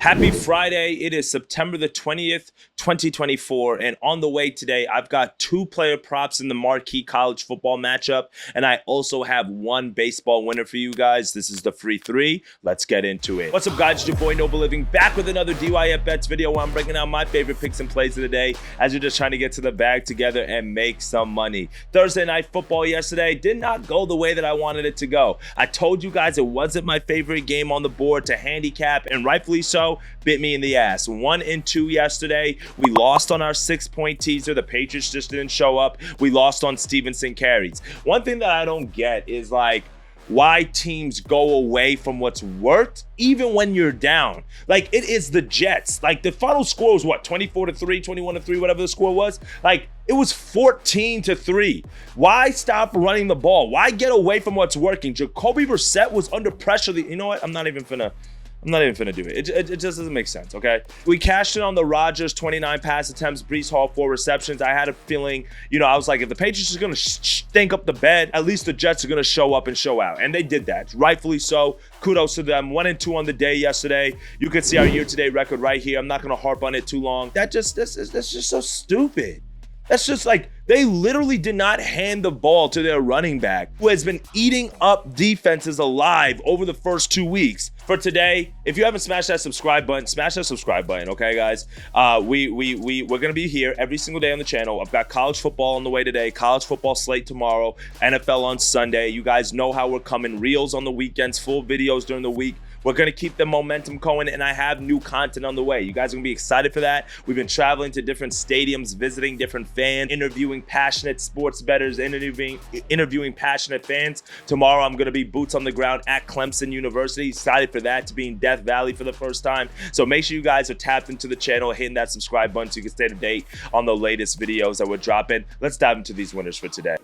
Happy Friday. It is September the 20th, 2024. And on the way today, I've got 2 player props in the marquee college football matchup. And I also have 1 baseball winner for you guys. This is the free 3. Let's get into it. What's up, guys? It's your boy Noble Living back with another DYF Bets video where I'm breaking down my favorite picks and plays of the day as you're just trying to get to the bag together and make some money. Thursday night football yesterday did not go the way that I wanted it to go. I told you guys it wasn't my favorite game on the board to handicap, and rightfully so. Bit me in the ass. 1-2 yesterday. We lost on our 6-point teaser. The Patriots just didn't show up. We lost on Stevenson carries. One thing that I don't get is like why teams go away from what's worked even when you're down. Like, it is the Jets. Like, the final score was what, 24-3, 21-3, whatever the score was. Like, it was 14-3. Why stop running the ball? Why get away from what's working? Jacoby Brissett was under pressure. You know what? I'm not even finna do it. It just doesn't make sense, okay? We cashed in on the Rodgers, 29 pass attempts, Breece Hall, 4 receptions. I had a feeling, I was like, if the Patriots are going to stink up the bed, at least the Jets are going to show up and show out. And they did that, rightfully so. Kudos to them. 1-2 on the day yesterday. You can see our year-to-date record right here. I'm not going to harp on it too long. That's just so stupid. That's just like, they literally did not hand the ball to their running back, who has been eating up defenses alive over the first 2 weeks. For today, if you haven't smashed that subscribe button, smash that subscribe button, okay, guys? We're gonna be here every single day on the channel. I've got college football on the way today, college football slate tomorrow, NFL on Sunday. You guys know how we're coming. Reels on the weekends, full videos during the week. We're going to keep the momentum going, and I have new content on the way. You guys are going to be excited for that. We've been traveling to different stadiums, visiting different fans, interviewing passionate sports bettors, interviewing passionate fans. Tomorrow, I'm going to be boots on the ground at Clemson University. Excited for that, to be in Death Valley for the first time. So make sure you guys are tapped into the channel, hitting that subscribe button so you can stay up to date on the latest videos that we're dropping. Let's dive into these winners for today.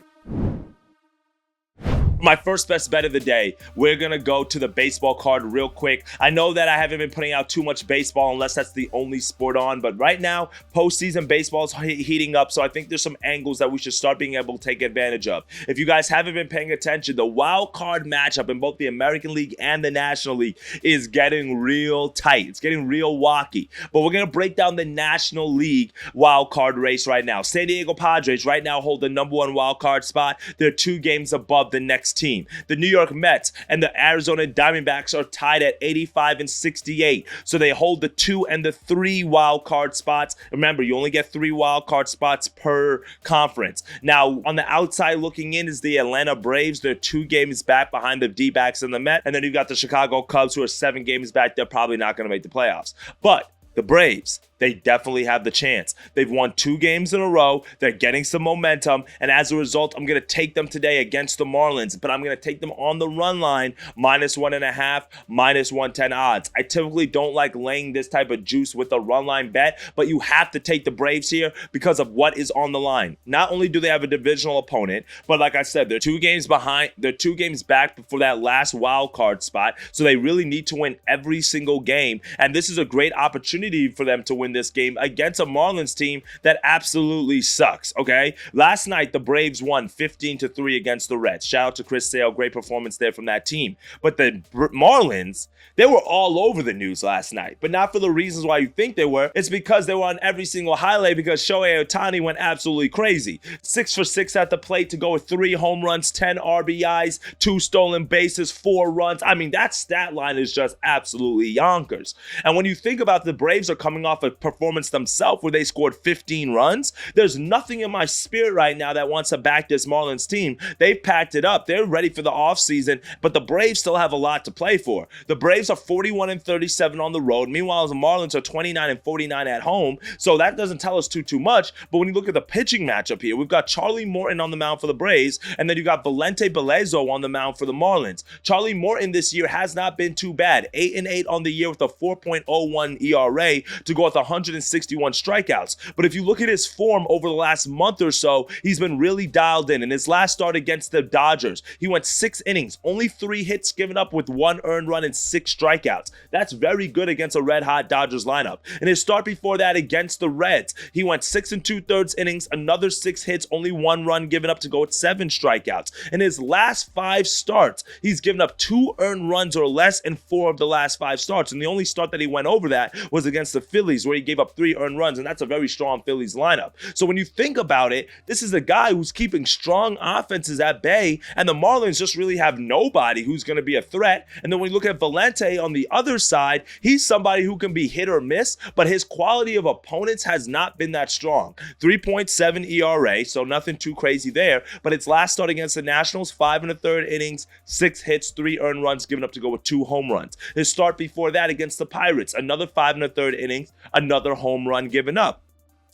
My first best bet of the day, we're going to go to the baseball card real quick. I know that I haven't been putting out too much baseball unless that's the only sport on, but right now, postseason baseball is heating up, so I think there's some angles that we should start being able to take advantage of. If you guys haven't been paying attention, the wild card matchup in both the American League and the National League is getting real tight. It's getting real wacky, but we're going to break down the National League wild card race right now. San Diego Padres right now hold the #1 wild card spot. They're 2 games above the next team. The New York Mets and the Arizona Diamondbacks are tied at 85 and 68. So they hold the 2 and the 3 wild card spots. Remember, you only get 3 wild card spots per conference. Now, on the outside looking in is the Atlanta Braves. They're 2 games back behind the D-backs and the Mets. And then you've got the Chicago Cubs, who are 7 games back. They're probably not going to make the playoffs. But the Braves, they definitely have the chance. They've won 2 games in a row. They're getting some momentum. And as a result, I'm going to take them today against the Marlins. But I'm going to take them on the run line, -1.5, -110 odds. I typically don't like laying this type of juice with a run line bet, but you have to take the Braves here because of what is on the line. Not only do they have a divisional opponent, but like I said, they're 2 games behind. They're 2 games back before that last wild card spot. So they really need to win every single game. And this is a great opportunity for them to win this game against a Marlins team that absolutely sucks, okay? Last night, the Braves won 15-3 against the Reds. Shout out to Chris Sale. Great performance there from that team. But the Marlins, they were all over the news last night, but not for the reasons why you think they were. It's because they were on every single highlight because Shohei Ohtani went absolutely crazy. 6 for 6 at the plate to go with 3 home runs, 10 RBIs, 2 stolen bases, 4 runs. I mean, that stat line is just absolutely yonkers. And when you think about the Braves are coming off a performance themselves where they scored 15 runs, there's nothing in my spirit right now that wants to back this Marlins team. They've packed it up. They're ready for the offseason, but the Braves still have a lot to play for. The Braves are 41 and 37 on the road. Meanwhile, the Marlins are 29 and 49 at home, so that doesn't tell us too much. But when you look at the pitching matchup here, we've got Charlie Morton on the mound for the Braves, and then you got Valente Belezo on the mound for the Marlins. Charlie Morton this year has not been too bad. 8-8 on the year with a 4.01 ERA to go with 161 strikeouts. But if you look at his form over the last month or so, he's been really dialed in. In his last start against the Dodgers, he went 6 innings, only 3 hits given up with 1 earned run and 6 strikeouts. That's very good against a red-hot Dodgers lineup. In his start before that against the Reds, he went 6 2/3 innings, another 6 hits, only 1 run given up to go at 7 strikeouts. In his last 5 starts, he's given up 2 earned runs or less in 4 of the last 5 starts. And the only start that he went over that was against the Phillies, where he gave up 3 earned runs, and that's a very strong Phillies lineup. So when you think about it, this is a guy who's keeping strong offenses at bay, and the Marlins just really have nobody who's going to be a threat. And then when you look at Valente on the other side, he's somebody who can be hit or miss, but his quality of opponents has not been that strong. 3.7 ERA, so nothing too crazy there, but its last start against the Nationals, 5 1/3 innings, 6 hits, 3 earned runs given up to go with 2 home runs. His start before that against the Pirates, another 5 1/3 innings, another home run given up.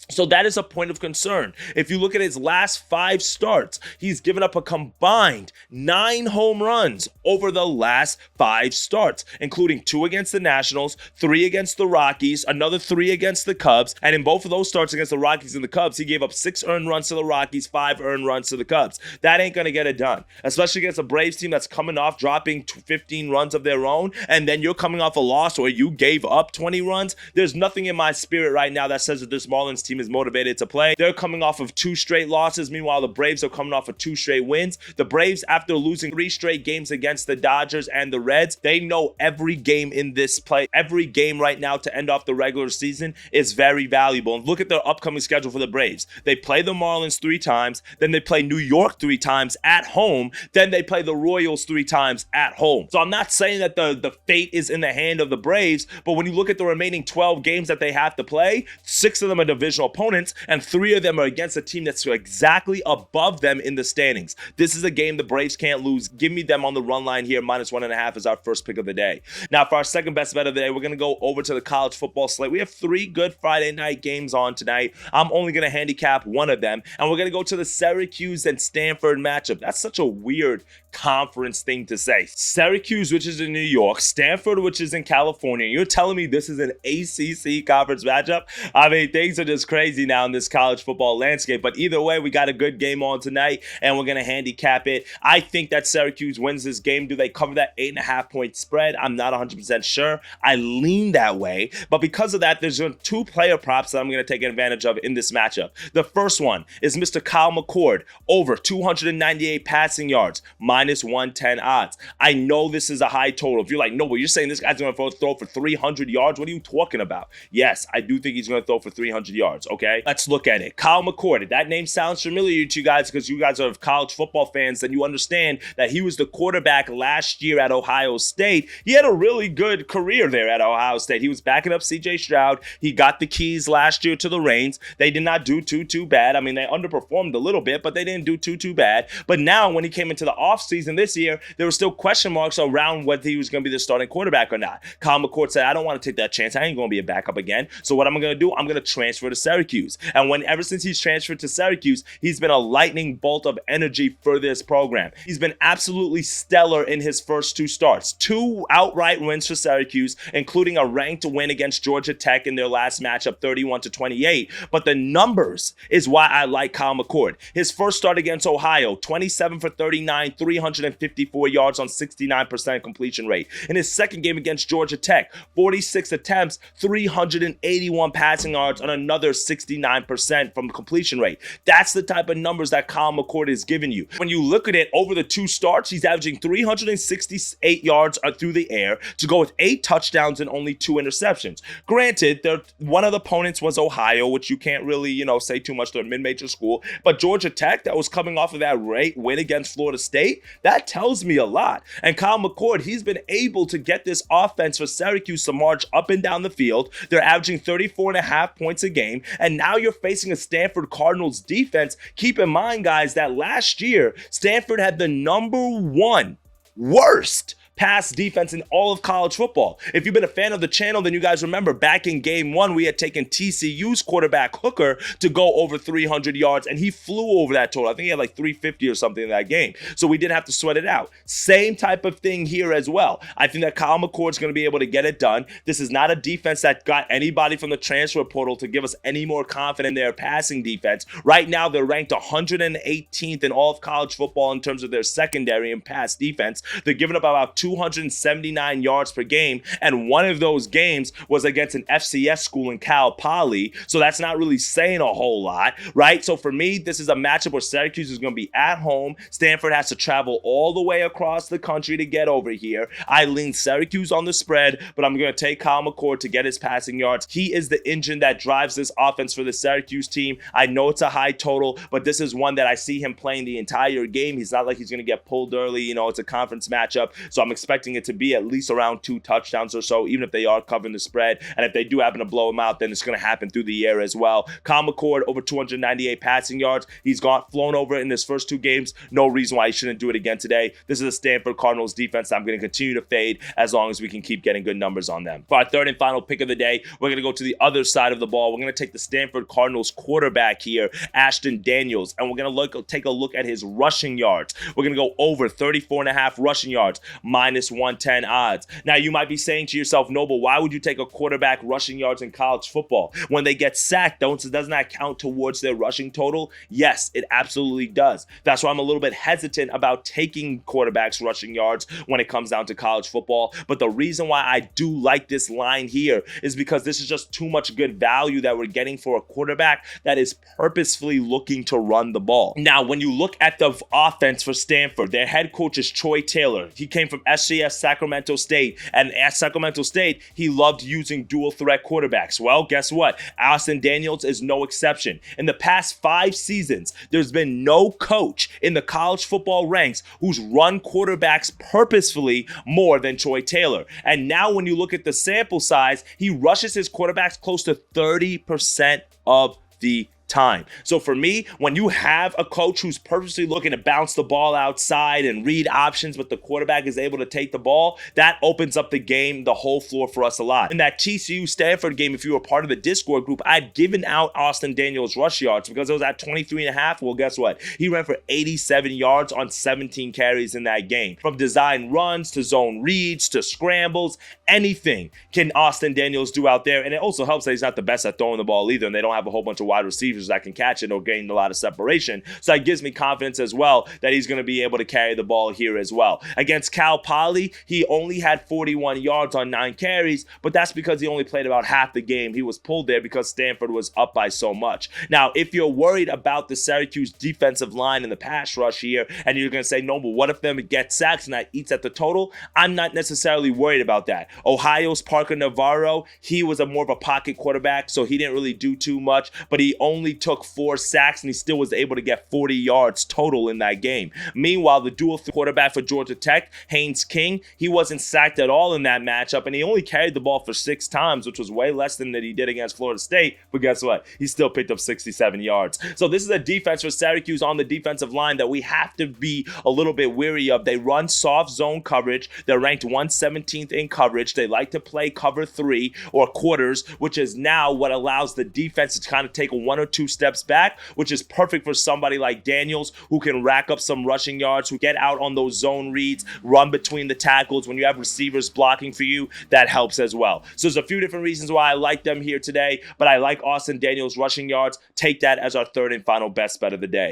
So that is a point of concern. If you look at his last 5 starts, he's given up a combined 9 home runs over the last 5 starts, including 2 against the Nationals, 3 against the Rockies, another 3 against the Cubs. And in both of those starts against the Rockies and the Cubs, he gave up 6 earned runs to the Rockies, 5 earned runs to the Cubs. That ain't going to get it done, especially against a Braves team that's coming off dropping 15 runs of their own, and then you're coming off a loss where you gave up 20 runs. There's nothing in my spirit right now that says that this Marlins team is motivated to play. They're coming off of 2 straight losses. Meanwhile, the Braves are coming off of 2 straight wins. The Braves, after losing 3 straight games against the Dodgers and the Reds, they know every game in this play, every game right now to end off the regular season is very valuable. And look at their upcoming schedule for the Braves. They play the Marlins 3 times, then they play New York 3 times at home, then they play the Royals 3 times at home. So I'm not saying that the fate is in the hand of the Braves, but when you look at the remaining 12 games that they have to play, 6 of them are divisional opponents, and 3 of them are against a team that's exactly above them in the standings. This is a game the Braves can't lose. Give me them on the run line here. -1.5 is our first pick of the day. Now, for our second best bet of the day, we're going to go over to the college football slate. We have 3 good Friday night games on tonight. I'm only going to handicap one of them, and we're going to go to the Syracuse and Stanford matchup. That's such a weird conference thing to say. Syracuse, which is in New York, Stanford, which is in California. You're telling me this is an ACC conference matchup? I mean, things are just crazy now in this college football landscape, but either way, we got a good game on tonight, and we're going to handicap it. I think that Syracuse wins this game. Do they cover that 8.5 point spread? I'm not 100% sure. I lean that way, but because of that, there's 2 player props that I'm going to take advantage of in this matchup. The first one is Mr. Kyle McCord, over 298 passing yards, -110 odds. I know this is a high total. If you're like, no, but you're saying this guy's going to throw for 300 yards, what are you talking about? Yes, I do think he's going to throw for 300 yards, okay? Let's look at it. Kyle McCord, if that name sounds familiar to you guys because you guys are college football fans, then you understand that he was the quarterback last year at Ohio State. He had a really good career there at Ohio State. He was backing up C.J. Stroud. He got the keys last year to the reins. They did not do too bad. I mean, they underperformed a little bit, but they didn't do too bad. But now when he came into the offseason this year, there were still question marks around whether he was going to be the starting quarterback or not. Kyle McCord said, I don't want to take that chance. I ain't going to be a backup again. So what am I going to do? I'm going to transfer to Syracuse. And ever since he's transferred to Syracuse, he's been a lightning bolt of energy for this program. He's been absolutely stellar in his first 2 starts. 2 outright wins for Syracuse, including a ranked win against Georgia Tech in their last matchup, 31-28. But the numbers is why I like Kyle McCord. His first start against Ohio, 27 for 39, 354 yards on 69% completion rate. In his second game against Georgia Tech, 46 attempts, 381 passing yards on another 69% from completion rate. That's the type of numbers that Kyle McCord is giving you. When you look at it over the 2 starts, he's averaging 368 yards through the air to go with 8 touchdowns and only 2 interceptions. Granted, one of the opponents was Ohio, which you can't really, say too much. They're a mid-major school. But Georgia Tech, that was coming off of that great win against Florida State, that tells me a lot. And Kyle McCord, he's been able to get this offense for Syracuse to march up and down the field. They're averaging 34.5 points a game. And now you're facing a Stanford Cardinals defense. Keep in mind, guys, that last year, Stanford had the #1 worst pass defense in all of college football. If you've been a fan of the channel, then you guys remember back in game 1, we had taken TCU's quarterback Hooker to go over 300 yards, and he flew over that total. I think he had like 350 or something in that game. So we didn't have to sweat it out. Same type of thing here as well. I think that Kyle McCord's going to be able to get it done. This is not a defense that got anybody from the transfer portal to give us any more confidence in their passing defense. Right now, they're ranked 118th in all of college football in terms of their secondary and pass defense. They're giving up about 279 yards per game, and one of those games was against an FCS school in Cal Poly, so that's not really saying a whole lot, right? So for me, this is a matchup where Syracuse is going to be at home. Stanford has to travel all the way across the country to get over here. I lean Syracuse on the spread, but I'm going to take Kyle McCord to get his passing yards. He is the engine that drives this offense for the Syracuse team. I know it's a high total, but this is one that I see him playing the entire game. He's not like he's going to get pulled early. You know, it's a conference matchup, so I'm expecting it to be at least around 2 touchdowns or so, even if they are covering the spread. And if they do happen to blow him out, then it's going to happen through the air as well. Kyle McCord, over 298 passing yards. He's flown over in his first 2 games. No reason why he shouldn't do it again today. This is a Stanford Cardinals defense that I'm going to continue to fade as long as we can keep getting good numbers on them. For our third and final pick of the day, we're going to go to the other side of the ball. We're going to take the Stanford Cardinals quarterback here, Ashton Daniels, and we're going to take a look at his rushing yards. We're going to go over 34.5 rushing yards, minus 110 odds. Now, you might be saying to yourself, Noble, why would you take a quarterback rushing yards in college football? When they get sacked, doesn't that count towards their rushing total? Yes, it absolutely does. That's why I'm a little bit hesitant about taking quarterbacks rushing yards when it comes down to college football. But the reason why I do like this line here is because this is just too much good value that we're getting for a quarterback that is purposefully looking to run the ball. Now, when you look at the offense for Stanford, their head coach is Troy Taylor. He came from SCS Sacramento State, and at Sacramento State, he loved using dual threat quarterbacks. Well, guess what? Ashton Daniels is no exception. In the past 5 seasons, there's been no coach in the college football ranks who's run quarterbacks purposefully more than Troy Taylor. And now when you look at the sample size, he rushes his quarterbacks close to 30% of the time. So for me, when you have a coach who's purposely looking to bounce the ball outside and read options, but the quarterback is able to take the ball, that opens up the game, the whole floor for us a lot. In that TCU Stanford game, if you were part of the Discord group, I'd given out Ashton Daniels rush yards because it was at 23.5. Well, guess what? He ran for 87 yards on 17 carries in that game. From design runs to zone reads to scrambles, anything can Ashton Daniels do out there. And it also helps that he's not the best at throwing the ball either, and they don't have a whole bunch of wide receivers that can catch it or gain a lot of separation. So that gives me confidence as well that he's going to be able to carry the ball here as well. Against Cal Poly, he only had 41 yards on 9 carries, but that's because he only played about half the game. He was pulled there because Stanford was up by so much. Now, if you're worried about the Syracuse defensive line and the pass rush here, and you're going to say, no, but what if them get sacks and that eats at the total? I'm not necessarily worried about that. Ohio's Parker Navarro, he was more of a pocket quarterback, so he didn't really do too much, but he only took 4 sacks and he still was able to get 40 yards total in that game. Meanwhile, the dual quarterback for Georgia Tech, Haynes King, he wasn't sacked at all in that matchup, and he only carried the ball for 6 times, which was way less than that he did against Florida State. But guess what? He still picked up 67 yards. So this is a defense for Syracuse on the defensive line that we have to be a little bit weary of. They run soft zone coverage. They're ranked 117th in coverage. They like to play cover 3 or quarters, which is now what allows the defense to kind of take 1 or 2 steps back, which is perfect for somebody like Daniels who can rack up some rushing yards, who get out on those zone reads, run between the tackles. When you have receivers blocking for you, that helps as well. So there's a few different reasons why I like them here today, but I like Ashton Daniels rushing yards. Take that as our third and final best bet of the day.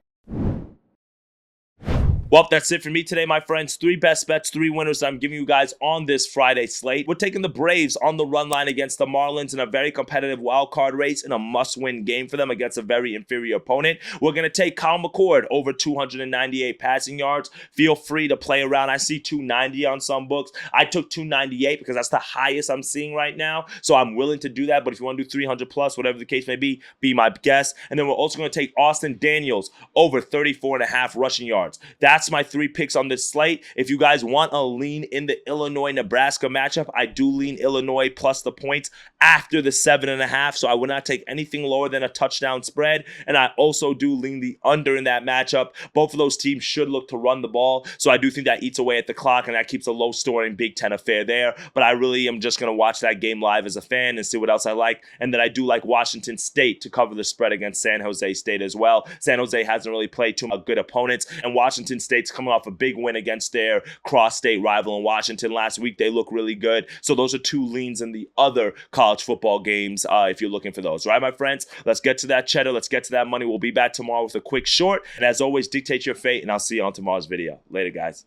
Well, that's it for me today, my friends. 3 best bets, 3 winners I'm giving you guys on this Friday slate. We're taking the Braves on the run line against the Marlins in a very competitive wild card race in a must-win game for them against a very inferior opponent. We're going to take Kyle McCord over 298 passing yards. Feel free to play around. I see 290 on some books. I took 298 because that's the highest I'm seeing right now, so I'm willing to do that. But if you want to do 300 plus, whatever the case may be my guest. And then we're also going to take Ashton Daniels over 34.5 rushing yards. That's that's my 3 picks on this slate. If you guys want a lean in the Illinois-Nebraska matchup, I do lean Illinois plus the points after the 7.5, so I would not take anything lower than a touchdown spread, and I also do lean the under in that matchup. Both of those teams should look to run the ball, so I do think that eats away at the clock, and that keeps a low-scoring Big Ten affair there, but I really am just going to watch that game live as a fan and see what else I like, and then I do like Washington State to cover the spread against San Jose State as well. San Jose hasn't really played too much good opponents, and Washington State's coming off a big win against their cross-state rival in Washington last week. They look really good, so those are 2 leans in the other college football games if you're looking for those. All right, my friends, let's get to that cheddar. Let's get to that money. We'll be back tomorrow with a quick short, and as always, dictate your fate, and I'll see you on tomorrow's video. Later, guys.